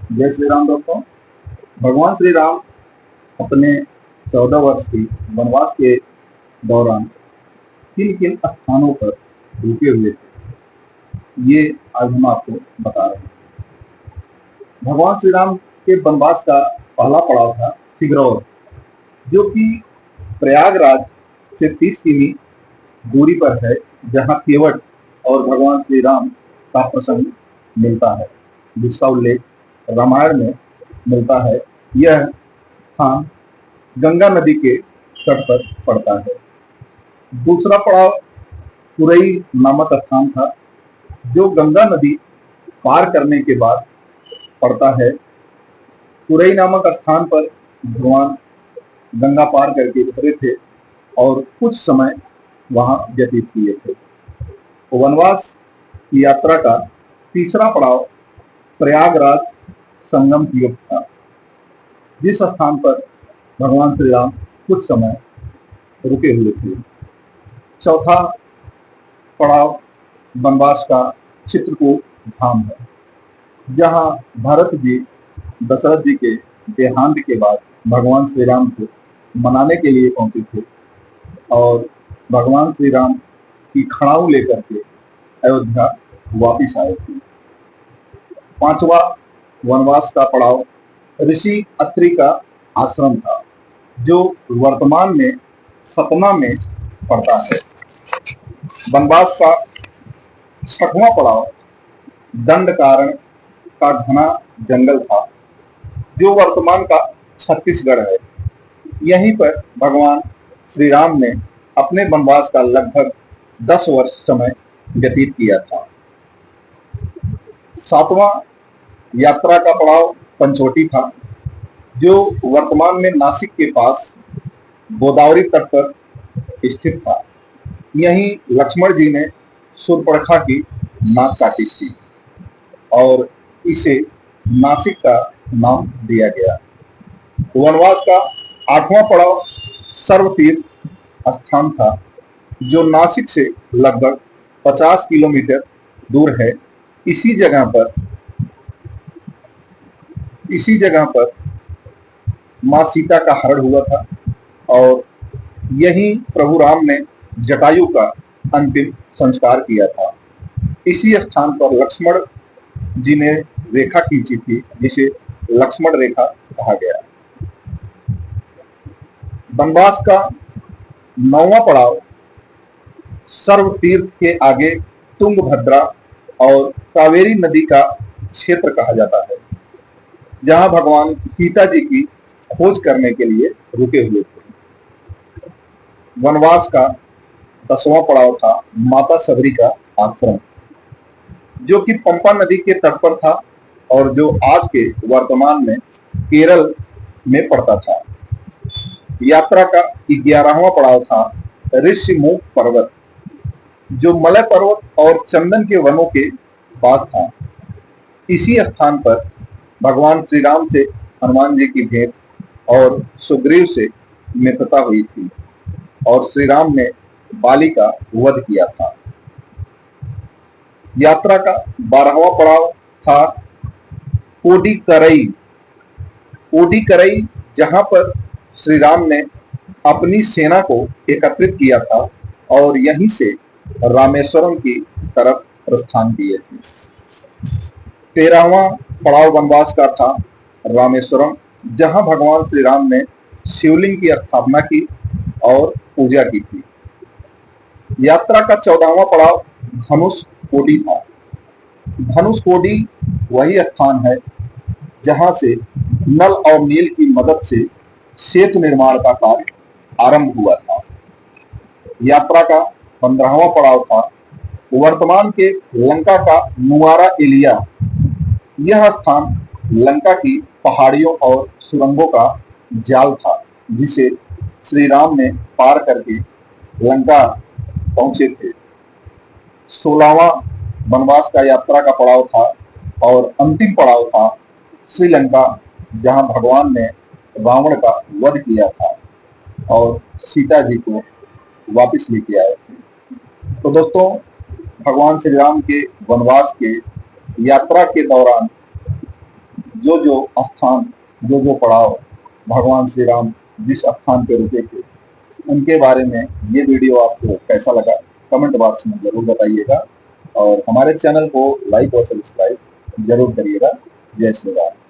जय श्री राम दोस्तों। भगवान श्री राम अपने 14 वर्ष की वनवास के दौरान किन किन स्थानों पर रुके हुए थे, ये आज हम आपको बता रहे हैं। भगवान श्री राम के वनवास का पहला पड़ाव था सिगरौर, जो कि प्रयागराज से 30 किमी दूरी पर है, जहाँ केवट और भगवान श्री राम का प्रसंग मिलता है, जिसका उल्लेख रामायण में मिलता है। यह स्थान गंगा नदी के तट पर पड़ता है। दूसरा पड़ाव तुरई नामक स्थान था, जो गंगा नदी पार करने के बाद पड़ता है। तुरई नामक स्थान पर भगवान गंगा पार करके उतरे थे और कुछ समय वहां व्यतीत किए थे। वनवास की यात्रा का तीसरा पड़ाव प्रयागराज संगम युग था, जिस स्थान पर भगवान श्री राम कुछ समय रुके हुए थे। चौथा पड़ाव वनवास का चित्रकूट धाम है, जहां भरत जी दशरथ जी के देहांत के बाद भगवान श्री राम को मनाने के लिए पहुंचे थे और भगवान श्री राम की खड़ाऊ लेकर के अयोध्या वापिस आए थे। पांचवा वनवास का पड़ाव ऋषि अत्रि का आश्रम था, जो वर्तमान में सतना में पड़ता है। वनवास का छठवां पड़ाव दंडकारण्य का घना जंगल था, जो वर्तमान का छत्तीसगढ़ है। यहीं पर भगवान श्री राम ने अपने वनवास का लगभग 10 वर्ष समय व्यतीत किया था। सातवां यात्रा का पड़ाव पंचवटी था, जो वर्तमान में नासिक के पास गोदावरी तट पर स्थित था। यहीं लक्ष्मण जी ने शूर्पणखा की नाक काटी थी और इसे नासिक का नाम दिया गया। वनवास का आठवां पड़ाव सर्वतीर्थ स्थान था, जो नासिक से लगभग 50 किलोमीटर दूर है। इसी जगह पर मां सीता का हरण हुआ था और यहीं प्रभु राम ने जटायु का अंतिम संस्कार किया था। इसी स्थान पर लक्ष्मण जी ने रेखा खींची थी, जिसे लक्ष्मण रेखा कहा गया। वनवास का 9वां पड़ाव सर्वतीर्थ के आगे तुंगभद्रा और कावेरी नदी का क्षेत्र कहा जाता है, जहां भगवान सीता जी की खोज करने के लिए रुके हुए थे। वनवास का 10वां पड़ाव था माता सबरी का आश्रम, जो कि पंपा नदी के तट पर था और जो आज के वर्तमान में केरल में पड़ता था। यात्रा का 11वां पड़ाव था ऋषिमुख पर्वत, जो मलय पर्वत और चंदन के वनों के पास था। इसी स्थान पर भगवान श्री राम से हनुमान जी की भेंट और सुग्रीव से मित्रता हुई थी और श्री राम ने बाली का वध किया था। यात्रा का 12वां पड़ाव था कोडिकरई। कोडिकरई, जहां पर श्री राम ने अपनी सेना को एकत्रित किया था और यहीं से रामेश्वरम की तरफ प्रस्थान किए थे। 13वां पड़ाव वनवास का था रामेश्वरम, जहां भगवान श्री राम ने शिवलिंग की स्थापना की और पूजा की थी। यात्रा का 14वां पड़ाव धनुष कोडी था। धनुष कोडी वही स्थान है जहां से नल और नील की मदद से सेतु निर्माण का कार्य आरंभ हुआ था। यात्रा का 15वां पड़ाव था वर्तमान के लंका का नुआरा एलिया। यह स्थान लंका की पहाड़ियों और सुरंगों का जाल था, जिसे श्री राम ने पार करके लंका पहुंचे थे। 16वां वनवास का यात्रा का पड़ाव था और अंतिम पड़ाव था श्रीलंका, जहां भगवान ने रावण का वध किया था और सीता जी को वापस लेके आए थे। तो दोस्तों, भगवान श्री राम के वनवास के यात्रा के दौरान जो जो स्थान, जो जो पड़ाव भगवान श्री राम जिस स्थान पे रुके थे, उनके बारे में ये वीडियो आपको कैसा लगा कमेंट बॉक्स में जरूर बताइएगा और हमारे चैनल को लाइक और सब्सक्राइब जरूर करिएगा। जय श्री राम।